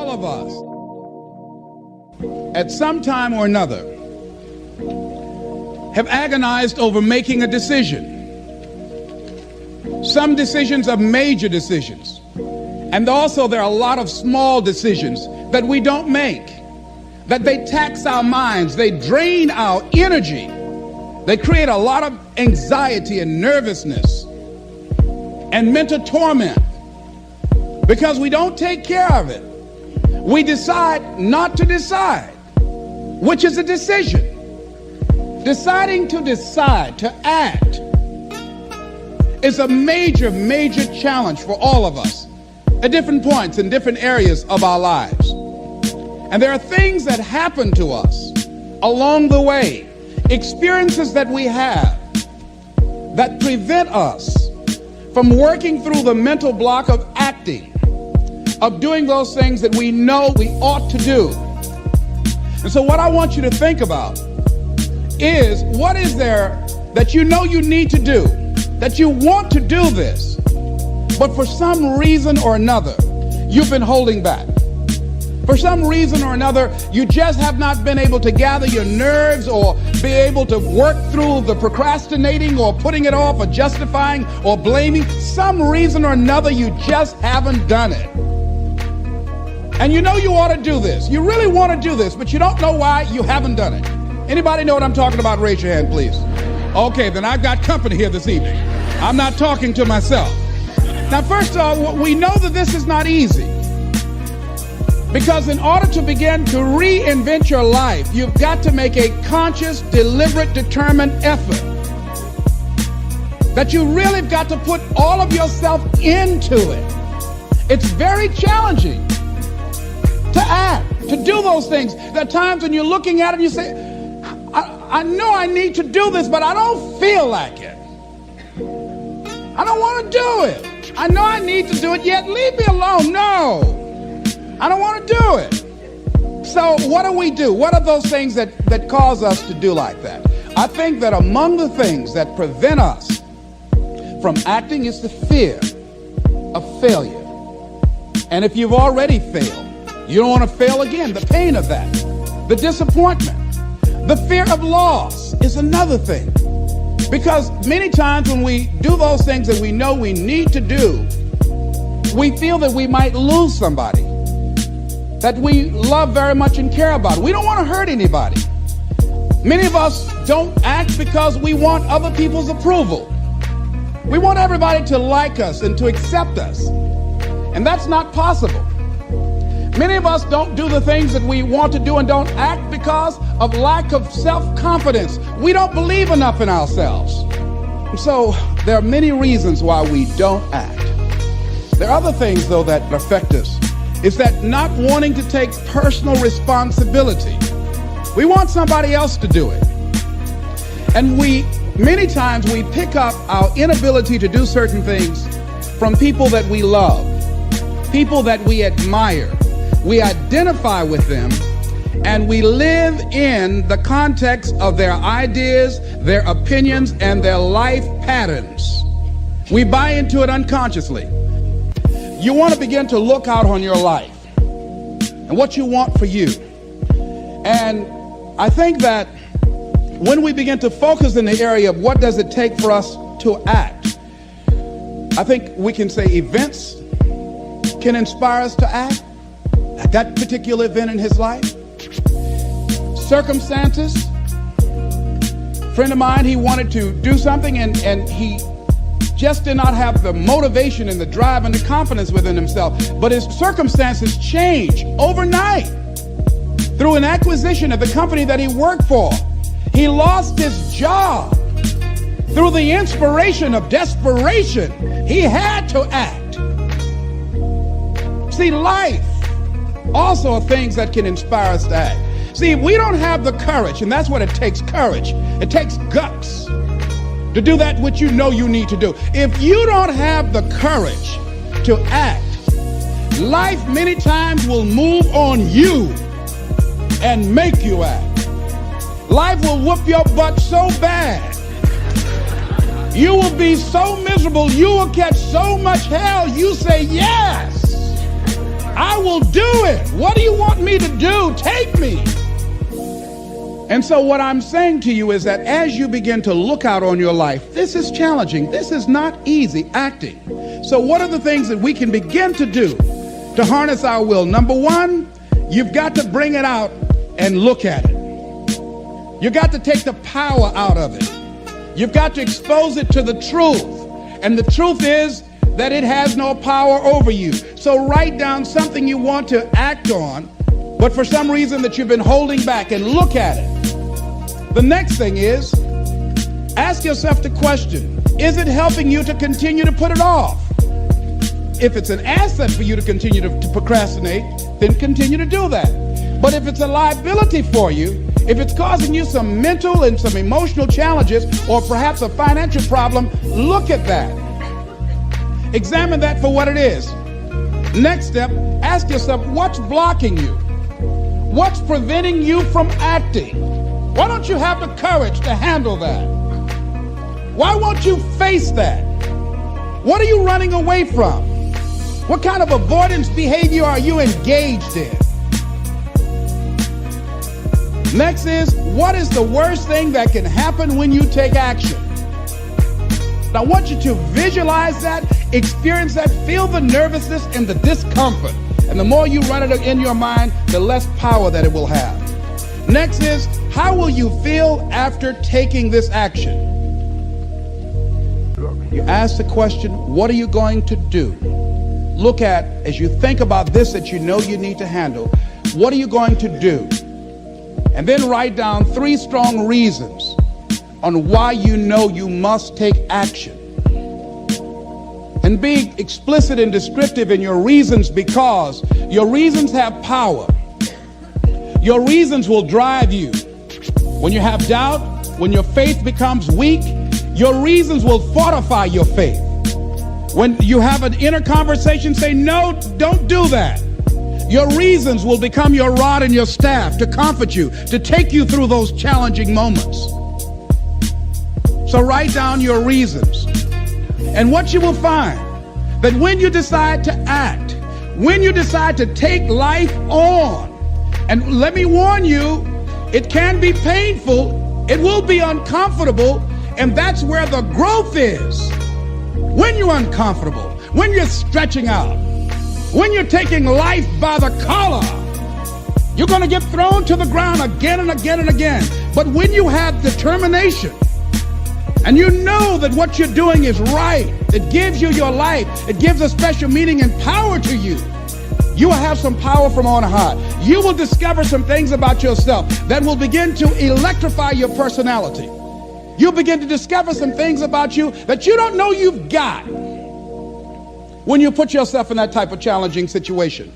All of us, at some time or another, have agonized over making a decision. Some decisions are major decisions. And also there are a lot of small decisions that we don't make, that they tax our minds, they drain our energy, they create a lot of anxiety and nervousness and mental torment because we don't take care of it. We decide not to decide, which is a decision. Deciding to decide, to act, is a major, major challenge for all of us at different points in different areas of our lives. And there are things that happen to us along the way, experiences that we have that prevent us from working through the mental block of acting, of doing those things that we know we ought to do. And so what I want you to think about is, what is there that you know you need to do, that you want to do this, but for some reason or another, you've been holding back. For some reason or another, you just have not been able to gather your nerves or be able to work through the procrastinating or putting it off or justifying or blaming. Some reason or another, you just haven't done it. And you know you ought to do this. You really want to do this, but you don't know why you haven't done it. Anybody know what I'm talking about? Raise your hand, please. Okay, then I've got company here this evening. I'm not talking to myself. Now, first of all, we know that this is not easy. Because in order to begin to reinvent your life, you've got to make a conscious, deliberate, determined effort. That you really have got to put all of yourself into it. It's very challenging to act, to do those things. There are times when you're looking at it and you say, I know I need to do this, but I don't feel like it. I don't want to do it. I know I need to do it, yet leave me alone. No, I don't want to do it. So what do we do? What are those things that cause us to do like that? I think that among the things that prevent us from acting is the fear of failure. And if you've already failed, you don't want to fail again. The pain of that, the disappointment. The fear of loss is another thing. Because many times when we do those things that we know we need to do, we feel that we might lose somebody that we love very much and care about. We don't want to hurt anybody. Many of us don't act because we want other people's approval. We want everybody to like us and to accept us. And that's not possible. Many of us don't do the things that we want to do and don't act because of lack of self-confidence. We don't believe enough in ourselves. And so there are many reasons why we don't act. There are other things, though, that affect us. It's that not wanting to take personal responsibility. We want somebody else to do it. And many times we pick up our inability to do certain things from people that we love, people that we admire. We identify with them, and we live in the context of their ideas, their opinions, and their life patterns. We buy into it unconsciously. You want to begin to look out on your life and what you want for you. And I think that when we begin to focus in the area of what does it take for us to act, I think we can say events can inspire us to act. At that particular event in his life, circumstances. A friend of mine, he wanted to do something and he just did not have the motivation and the drive and the confidence within himself. But his circumstances changed overnight through an acquisition of the company that he worked for. He lost his job through the inspiration of desperation. He had to act. See, life also are things that can inspire us to act. See, if we don't have the courage, and that's what it takes, courage. It takes guts to do that which you know you need to do. If you don't have the courage to act, life many times will move on you and make you act. Life will whoop your butt so bad. You will be so miserable, you will catch so much hell, you say, yes, I will do it. What do you want me to do? Take me. And so what I'm saying to you is that as you begin to look out on your life, this is challenging. This is not easy acting. So what are the things that we can begin to do to harness our will? Number one, you've got to bring it out and look at it. You got to take the power out of it. You've got to expose it to the truth. And the truth is that it has no power over you. So write down something you want to act on, but for some reason that you've been holding back, and look at it. The next thing is, ask yourself the question, is it helping you to continue to put it off? If it's an asset for you to continue to procrastinate, then continue to do that. But if it's a liability for you, if it's causing you some mental and some emotional challenges, or perhaps a financial problem, look at that. Examine that for what it is. Next step, ask yourself, what's blocking you? What's preventing you from acting? Why don't you have the courage to handle that? Why won't you face that? What are you running away from? What kind of avoidance behavior are you engaged in? Next is, what is the worst thing that can happen when you take action? I want you to visualize that, experience that, feel the nervousness and the discomfort. And the more you run it in your mind, the less power that it will have. Next is, how will you feel after taking this action? You ask the question, what are you going to do? Look at, as you think about this that you know you need to handle, what are you going to do? And then write down 3 strong reasons on why you know you must take action. And be explicit and descriptive in your reasons, because your reasons have power. Your reasons will drive you. When you have doubt, when your faith becomes weak, your reasons will fortify your faith. When you have an inner conversation, say, no, don't do that. Your reasons will become your rod and your staff to comfort you, to take you through those challenging moments. So write down your reasons. And what you will find, that when you decide to act, when you decide to take life on, and let me warn you, it can be painful, it will be uncomfortable, and that's where the growth is. When you're uncomfortable, when you're stretching out, when you're taking life by the collar, you're going to get thrown to the ground again and again and again. But when you have determination, and you know that what you're doing is right, it gives you your life, it gives a special meaning and power to you, you will have some power from on high. You will discover some things about yourself that will begin to electrify your personality. You'll begin to discover some things about you that you don't know you've got when you put yourself in that type of challenging situation.